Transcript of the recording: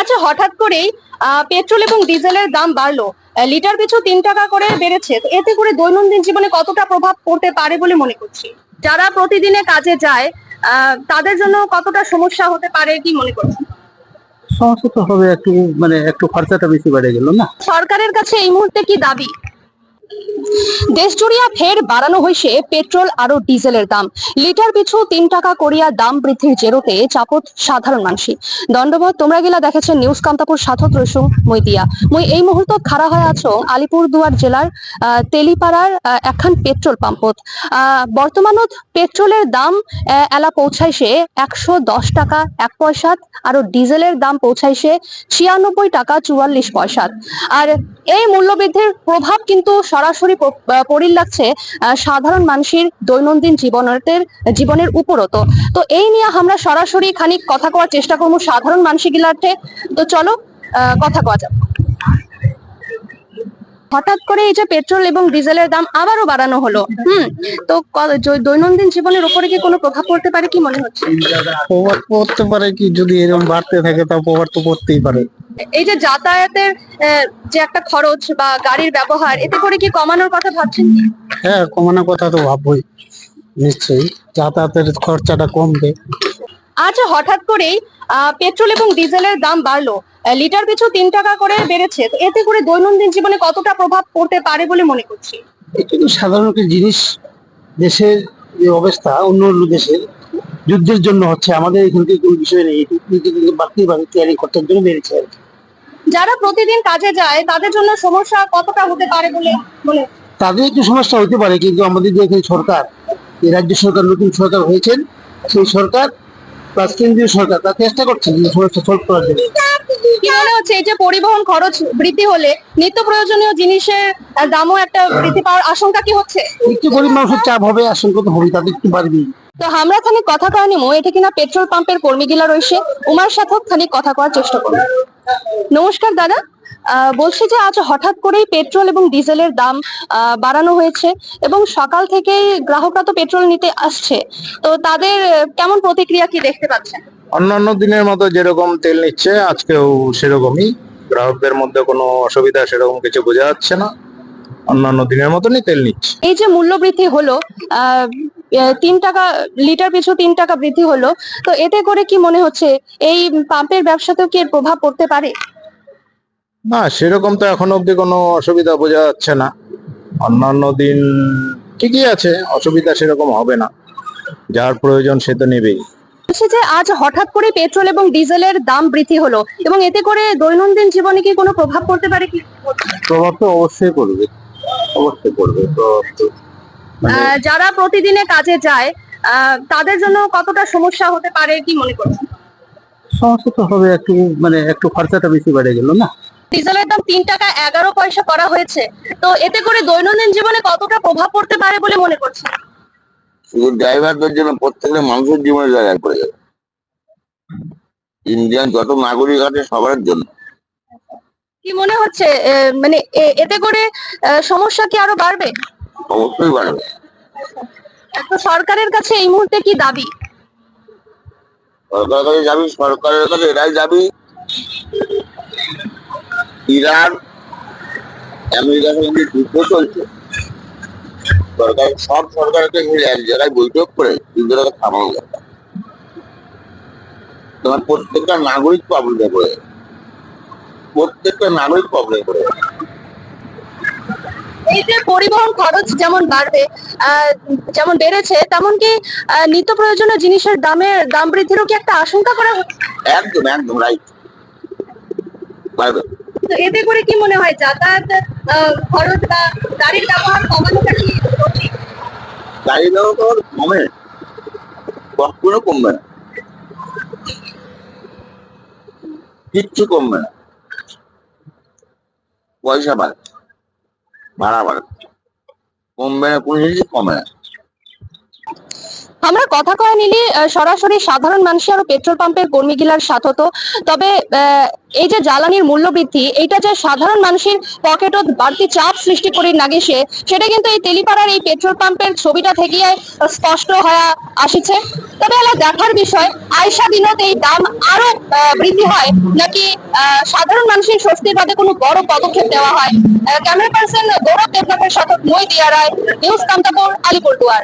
আজ হঠাৎ করেই পেট্রোল এবং ডিজেলের দাম বাড়লো। লিটার পিছু 3 টাকা করে বেড়েছে। তো এতে করে দৈনন্দিন জীবনে কতটা প্রভাব পড়তে পারে বলে মনে করছি? যারা প্রতিদিনে কাজে যায় তাদের জন্য কতটা সমস্যা হতে পারে কি মনে করছেন? সমস্যা তো হবে, একটু খরচাটা বেশি বেড়ে গেল না। সরকারের কাছে এই মুহূর্তে কি দাবি? দেশ জুড়িয়া ফের বাড়ানো হয়েছে পেট্রোল আর ডিজেলের দাম। লিটার পিছু 3 টাকা করিয়া দাম বৃদ্ধির জেরোতে চাপত সাধারণ মানুষই। দণ্ডবোধ তোমরা গিলা দেখেছে নিউজ কান্তাপুর সাথত রইসুং মই দিয়া। মই এই মুহূর্ত খাড়া হয়ে আছো আলিপুরদুয়ার জেলার তেলিপাড়ার একখান পেট্রোল পাম্পত। বর্তমানত পেট্রোলের দাম এলা পৌঁছাইছে 110 টাকা 1 পয়সাত, আর ডিজেলের দাম পৌঁছাইছে 96 টাকা 44 পয়সাত। আর এই মূল্যবৃদ্ধির প্রভাব কিন্তু সরাসরি পরিল লাগছে সাধারণ মানুষের দৈনন্দিন জীবনের উপরত। তো এই নিয়ে আমরা সরাসরি খানিক কথা কওয়ার চেষ্টা করবো সাধারণ মানুষের গিলাতে। তো চলো কথা কওয়া যাক। হঠাৎ করে এই যে পেট্রোল এবং ডিজেলের দাম আবারও বাড়ানো হলো, তো দৈনন্দিন জীবনের উপরে কি কোনো প্রভাব পড়তে পারে কি মনে হচ্ছে? প্রভাব পড়তে পারে, কি যদি এরকম বাড়তে থাকে তা প্রভাব তো পড়তেই পারে। এই যে যাতায়াতের যে একটা খরচ বা গাড়ির ব্যবহার, এতে করে কি কমানোর কথা ভাবছেন কি? হ্যাঁ, কমানোর কথা তো ভাববোই, নিশ্চয়ই যাতায়াতের খরচাটা কমবে। আজ হঠাৎ করেই পেট্রোল এবং ডিজেলের দাম বাড়লো। লিটার পিছু 3 টাকা করে বেড়েছে। তো এতে করে দৈনন্দিন জীবনে কতটা প্রভাব পড়তে পারে বলে মনে করছি? এটা তো সাধারণ একটা জিনিস। দেশের যে অবস্থা অন্য অন্য দেশের যুদ্ধের জন্য হচ্ছে, আমাদের এখানে কোনো বিষয় নেই, কিন্তু বাড়তেই পারে, তৈরি খরচার জন্য বেড়েছে আর কি। যারা প্রতিদিন কাজে যায় তাদের জন্য সমস্যা কতটা হতে পারে বলে মনে হচ্ছে? তাদের একটু সমস্যা হতে পারে, কিন্তু আমাদের যে এখানে সরকার, এই রাজ্য সরকার, নতুন সরকার হয়েছেন, সেই সরকার প্লাস কেন্দ্রীয় সরকার তারা চেষ্টা করছেন যে সমস্যা সলভ করার জন্য। কি মনে হচ্ছে এই যে পরিবহন খরচ বৃদ্ধি হলে নিত্য প্রয়োজনীয় জিনিসের দামও একটা বৃদ্ধি পাওয়ার আশঙ্কা কি হচ্ছে? একটু গরিব মানুষের চাপ হবে, আশঙ্কা তো হবে, তাদের একটু বাড়বেই। তো আমরা খানিক কথা কয় নিমো, এটা কিনা পেট্রোল পাম্পের কর্মীগুলা রয়েছে, উমার সাথেও খানিক কথা কওয়ার চেষ্টা করবো। নমস্কার দাদা, বলছি যে আজ হঠাৎ করেই পেট্রোল এবং ডিজেলের দাম বাড়ানো হয়েছে এবং সকাল থেকে গ্রাহকরা তো পেট্রোল নিতে আসছে, তো তাদের কেমন প্রতিক্রিয়া কি দেখতে পাচ্ছেন? অন্যান্য দিনের মতো যেরকম তেল নিচ্ছে আজকেও সেরকমই। গ্রাহকদের মধ্যে কোনো অসুবিধা সেরকম কিছু বোঝা যাচ্ছে না, অন্যান্য দিনের মতনই তেল নিচ্ছে। এই যে মূল্য বৃদ্ধি হলো, 3 টাকা লিটার পিছু 3 টাকা বৃদ্ধি হলো, তো এতে করে কি মনে হচ্ছে এই পাম্পের ব্যবসাতেও কি এর প্রভাব পড়তে পারে? না, সেরকম তো এখনো অব্দি কোনো অসুবিধা বোঝা যাচ্ছে না। অন্যান্য দিন ঠিকই আছে, অসুবিধা সেরকম হবে না, যার প্রয়োজন সে তো নেবেই। বলছি যে আজ হঠাৎ করে পেট্রোল এবং ডিজেলের দাম বৃদ্ধি হলো এবং এতে করে দৈনন্দিন জীবনে কি কোনো প্রভাব পড়তে পারে কি? প্রভাব তো অবশ্যই পড়বে, অবশ্যই পড়বে। তো যারা প্রতিদিনে কাজে যায় তাদের জন্য কতটা সমস্যা হতে পারে কি মনে করছেন? সমস্যা তো হবে, একটু খরচাটা বেশি বেড়ে গেল না। ডিজেলের দাম 3 টাকা 11 পয়সা করা হয়েছে। তো এতে করে দৈনন্দিন জীবনে কতটা প্রভাব পড়তে পারে বলে মনে করছেন? শুধু ড্রাইভারদের জন্য, প্রত্যেকটা মানুষের জীবনের জায়গায় পড়ে যাবে। ইন্ডিয়ান যত নাগরিক আছে সবার জন্য। কি মনে হচ্ছে মানে এতে করে সমস্যা কি আরো বাড়বে? অবশ্যই বাড়বে। তো সরকারের কাছে এই মুহূর্তে কি দাবি? সরকারের কাছে যাবি, সরকারের কাছে এরাই যাবি। ইরান আমেরিকার সঙ্গে যুদ্ধ চলছে, সরকার সব সরকারকে মিলে এক জায়গায় বৈঠক করে যুদ্ধটাকে থামানো যাবে। তোমার প্রত্যেকটা নাগরিক প্রবলেমে পড়ে যাবে, প্রত্যেকটা নাগরিক প্রবলেমে পড়ে যাবে। এই যে পরিবহন খরচ যেমন বাড়বে, যেমন বেড়েছে, তেমন কি নিত্য প্রয়োজনীয় জিনিসের দাম বৃদ্ধিরও কি একটা আশঙ্কা করা হচ্ছে? একদম একদম রাইট, বাড়বে। তো এতে করে কি মনে হয় যাতায়াত খরচ বা গাড়ির ব্যবহার কমানোটা কি সঠিক? গাড়ি ব্যবহার কমে, কখনো কমবে না, কিচ্ছু কমবে না। পয়সা বাড়বে, ভাড়া বাড়বে, কমবে না, কোনো জিনিস কমে না। আমরা কথা কয়ে নিলি সরাসরি সাধারণ মানুষ আর পেট্রোল পাম্পের কর্মীগুলার সাথে। তো তবে এই যে জ্বালানির মূল্য বৃদ্ধি, এইটা যে সাধারণ মানুষের পকেটত বাড়তি চাপ সৃষ্টি করে নাগিছে, সেটা কিন্তু এই তেলিপাড়ার এই পেট্রোল পাম্পের ছবিটা থেকে স্পষ্ট হয়ে আসছে। তবে এলা দেখার বিষয়, আয়সা দিনত এই দাম আরো বৃদ্ধি হয় নাকি সাধারণ মানুষের স্বস্তির বাদে কোনো বড় পদক্ষেপ নেওয়া হয়। ক্যামেরা পার্সন গৌরব দেবনাথের সাথে মই দিয়া রায়, নিউজ কান্তাপুর, আলিপুরদুয়ার।